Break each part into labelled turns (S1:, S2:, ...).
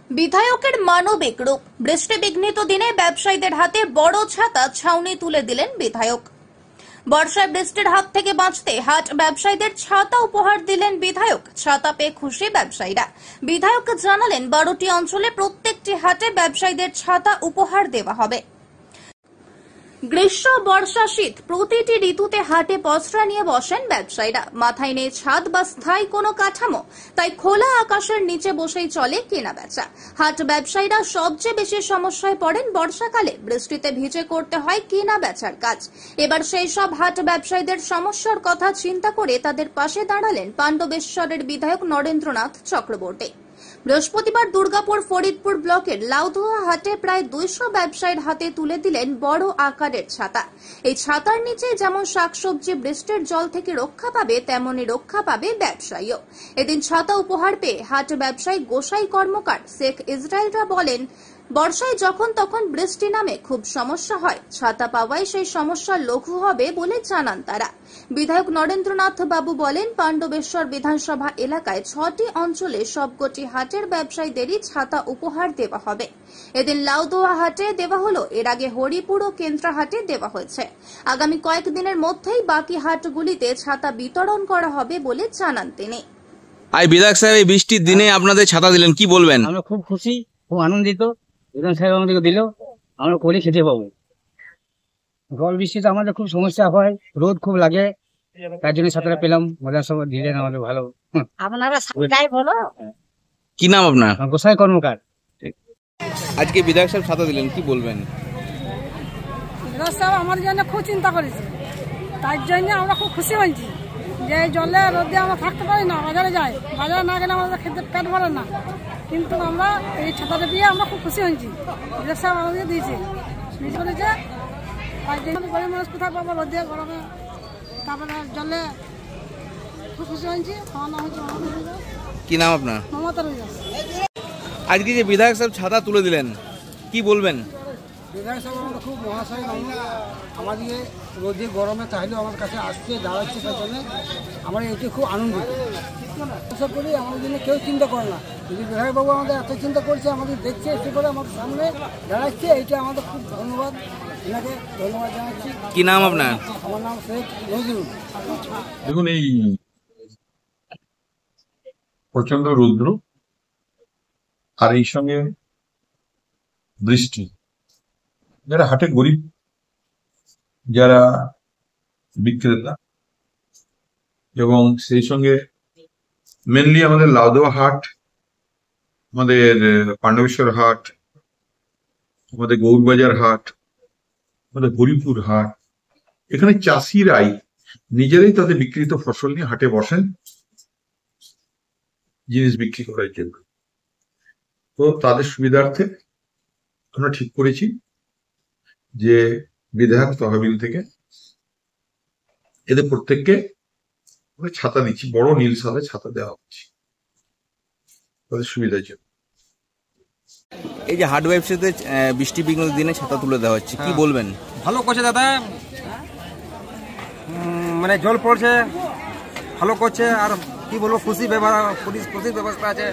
S1: বিধায়কের মানবিক রূপ। বৃষ্টি বিঘ্নিত দিনে ব্যবসায়ীদের হাতে বড় ছাতা ছাউনি তুলে দিলেন বিধায়ক। বর্ষায় বৃষ্টির হাত থেকে বাঁচতে হাট ব্যবসায়ীদের ছাতা উপহার দিলেন বিধায়ক। ছাতা পেয়ে খুশি ব্যবসায়ীরা। বিধায়ক জানালেন 12টি অঞ্চলে প্রত্যেকটি হাটে ব্যবসায়ীদের ছাতা উপহার দেওয়া হবে। গ্রীষ্ম, বর্ষা, শীত প্রতিটি ঋতুতে হাটে পসরা নিয়ে বসেন ব্যবসায়ীরা। মাথায় নেই ছাদ বা স্থায়ী কোনো কাঠামো, তাই খোলা আকাশের নিচে বসেই চলে কেনা বেচা। হাট ব্যবসায়ীরা সবচেয়ে বেশি সমস্যায় পড়েন বর্ষাকালে। বৃষ্টিতে ভিজে করতে হয় কেনা বেচার কাজ। এবার সেই সব হাট ব্যবসায়ীদের সমস্যার কথা চিন্তা করে তাদের পাশে দাঁড়ালেন পাণ্ডবেশ্বরের বিধায়ক নরেন্দ্রনাথ চক্রবর্তী। বৃহস্পতিবার দুর্গাপুর ফরিদপুর ব্লকের লাউদুয়া হাটে প্রায় 200 ব্যবসায়ীর হাতে তুলে দিলেন বড় আকারের ছাতা। এই ছাতার নিচে যেমন শাকসবজি বৃষ্টির জল থেকে রক্ষা পাবে, তেমনি রক্ষা পাবে ব্যবসায়ীও। এদিন ছাতা উপহার পেয়ে হাট ব্যবসায়ী গোসাই কর্মকার শেখ ইসরায়েলরা বলেন, বর্ষায় যখন তখন বৃষ্টি নামে খুব সমস্যা হয়, ছাতা পাওয়ায় সেই সমস্যা লঘু হবে বলে জানান তারা। বিধায়ক নরেন্দ্রনাথ বাবু বলেন, পাণ্ডবেশ্বর বিধানসভা এলাকায় 6টি অঞ্চলে সবকটি হাটের ব্যবসায়ীদেরই ছাতা উপহার দেওয়া হবে। এদিন লাউদোয়া হাটে দেওয়া হলো, এর আগে হরিপুর ও কেন্দ্রা হাটে দেওয়া হয়েছে। আগামী কয়েকদিনের মধ্যেই বাকি হাটগুলিতে ছাতা বিতরণ করা হবে বলে জানান তিনি।
S2: বিধায়ক সাহেব, এই বৃষ্টির দিনে আপনাদের ছাতা দিলেন, কি বলবেন?
S3: আমরা খুব খুশি, খুব আনন্দিত। বিধান সাহেব আমাদেরকে দিল, আমরা করে খেতে পাবো। জল বৃষ্টিতে আমাদের খুব সমস্যা হয়, রোদ খুব লাগে, তার জন্য ছাতাটা পেলাম। মজার সব দিলেন আমাদের, ভালো।
S4: আপনারা ছাতাই বলো।
S2: কি নাম আপনার?
S3: গোসাই কর্মকার।
S2: আজকে বিধায়ক সাহেব ছাতা দিলেন, কি বলবেন?
S4: বিধায়ক সাহেব আমার জন্য খুব চিন্তা করেছে, তার জন্য আমরা খুব খুশি হয়েছি যে এই জলে রোদে আমরা থাকতে পারি না, বাজারে যাই, বাজারে না গেলে আমাদের খেতে পেট ভরে না, কিন্তু আমরা এই ছাতাটা দিয়ে আমরা খুব খুশি হয়েছি। বিধায়ক সাহেব আমাদের দিয়েছে, বলেছে তাই জন্য গরিব মানুষ কোথায় পাবো রোদে গরমে, তারপরে জলে খুব খুশি হয়েছি। আমার নাম হচ্ছে
S2: কি নাম আপনার?
S4: মমতা রুইদাস।
S2: আজকে যে বিধায়ক সাহেব ছাতা তুলে দিলেন, কি বলবেন?
S5: বিধায়ক সাহেব আমরা খুব মহাশয় মানুষ, আমাদের রোদে গরমে চাইলেও আমার কাছে আসছে, দাঁড়াচ্ছে, তার জন্য আমরা এটি খুব আনন্দিত। আশা করি আমাদের জন্য কেউ চিন্তা করে না, যদি বিধায়কবাবু আমাদের এত চিন্তা করছে, আমাদের দেখছে, এসে করে আমাদের সামনে দাঁড়াচ্ছে, এইটা আমাদের খুব ধন্যবাদ, এনাকে ধন্যবাদ জানাচ্ছি।
S2: কি নাম আপনার?
S5: আমার নাম শেখ নজরুল।
S6: দেখুন, এই প্রচন্ড রৌদ্র আর এই সঙ্গে বৃষ্টি, যারা হাটে গরিব, যারা বিক্রেতা, এবং সেই সঙ্গে মেনলি আমাদের লাউদোয়া হাট, আমাদের পাণ্ডবেশ্বর হাট, আমাদের গৌরবাজার হাট, আমাদের হরিপুর হাট, এখানে চাষিরাই নিজেরাই তাদের বিক্রিত ফসল নিয়ে হাটে বসেন জিনিস বিক্রি করার জন্য। তো তাদের সুবিধার্থে আমরা ঠিক করেছি যে বিধায়ক তহবিল থেকে এদের প্রত্যেককে ছাতা দিচ্ছি, বড় নীল সাদা ছাতা দেওয়া হচ্ছে তাদের সুবিধার জন্য।
S2: এই যে হাট ব্যবসাতে বৃষ্টি বিঘ্ন দিনে ছাতা তুলে দেওয়া হচ্ছে, কি বলবেন?
S7: ভালো করছে দাদা, মানে জল পড়ছে, ভালো করছে। আর কি বলবো, খুশি ব্যবস্থা আছে।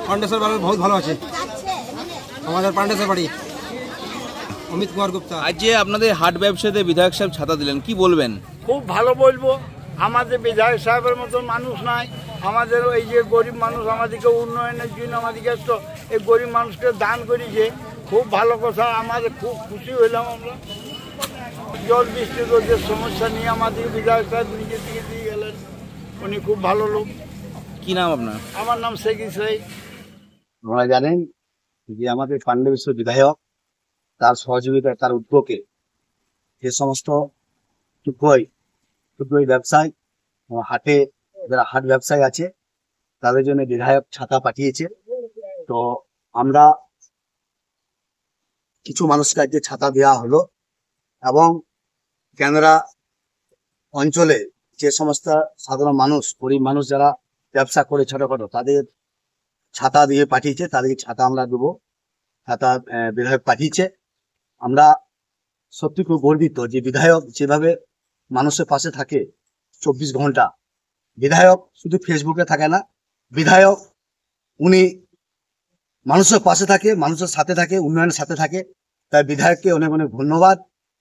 S7: পাণ্ডেশ্বর বাড়ি বহুত ভালো আছে, আমাদের পাণ্ডেশ্বর বাড়ি। অমিত কুমার গুপ্তা।
S2: আজ যে আপনাদের হাট ব্যবসাতে বিধায়ক সাহেব ছাতা দিলেন, কি বলবেন?
S8: খুব ভালো বলবো। আমাদের বিধায়ক সাহেবের মতন মানুষ নাই। আমাদের এই যে গরিব মানুষ, আমাদেরকে উন্নয়নের জন্য আমাদেরকে তো এই গরিব মানুষকে দান করেছে, খুব ভালো কথা। আমাদের খুব খুশি হইলাম আমরা। জল বৃষ্টি রোদের সমস্যা নিয়ে আমাদের বিধায়ক সাহেব নিজে থেকে দিয়ে গেলেন, উনি খুব ভালো লোক।
S2: কি নাম আপনার?
S8: আমার নাম শেখ ইসরাইল।
S9: আপনারা জানেন যে আমাদের পাণ্ডবেশ্বর বিধায়ক, তার সহযোগিতা, তার উদ্যোগে যে সমস্ত ক্ষুদ্র ব্যবসায় হাটে, যারা হাট ব্যবসায়ী আছে, তাদের জন্য বিধায়ক ছাতা পাঠিয়েছে। তো আমরা কিছু মানুষকে আজকে ছাতা দেওয়া হলো, এবং কেন্দ্রা অঞ্চলে যে সমস্ত সাধারণ মানুষ, গরিব মানুষ যারা ব্যবসা করে ছোটখাটো, তাদের ছাতা দিয়ে পাঠিয়েছে, তাদেরকে ছাতা আমরা দেবো। ছাতা বিধায়ক পাঠিয়েছে। আমরা সত্যি খুব গর্বিত যে বিধায়ক যেভাবে মানুষের পাশে থাকে 24 ঘন্টা। বিধায়ক শুধু ফেসবুকে থাকে না, বিধায়ক উনি মানুষের পাশে থাকে, মানুষের সাথে থাকে, উন্নয়নের সাথে থাকে। তাই বিধায়ককে অনেক অনেক ধন্যবাদ।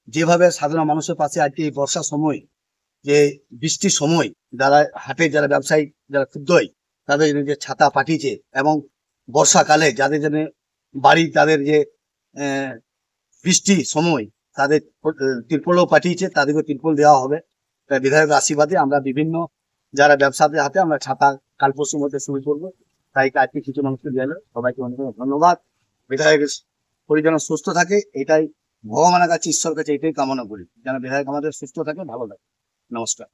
S9: যেভাবে সাধারণ মানুষের পাশে আজকে এই বর্ষার সময়, যে বৃষ্টির সময়, যারা হাটে যারা ব্যবসায়ী যারা ক্ষুদ্রই তাদের জন্য যে ছাতা পাঠিয়েছে, এবং বর্ষাকালে যাদের জন্য বাড়ি তাদের যে বৃষ্টি সময় তাদের তিরপলও পাঠিয়েছে, তাদেরকে তিরপল দেওয়া হবে। তাই বিধায়কের আশীর্বাদে আমরা বিভিন্ন যারা ব্যবসাদের হাতে আমরা ছাতা কাল পরশুর মধ্যে শুরু করবো। তাই আজকে কিছু মানুষকে দিল, সবাইকে অনেক অনেক ধন্যবাদ। বিধায়কের শরীর যেন সুস্থ থাকে, এটাই ভগবানের কাছে, ঈশ্বরের কাছে এটাই কামনা করি, যেন বিধায়ক আমাদের সুস্থ থাকে, ভালো থাকে। নমস্কার।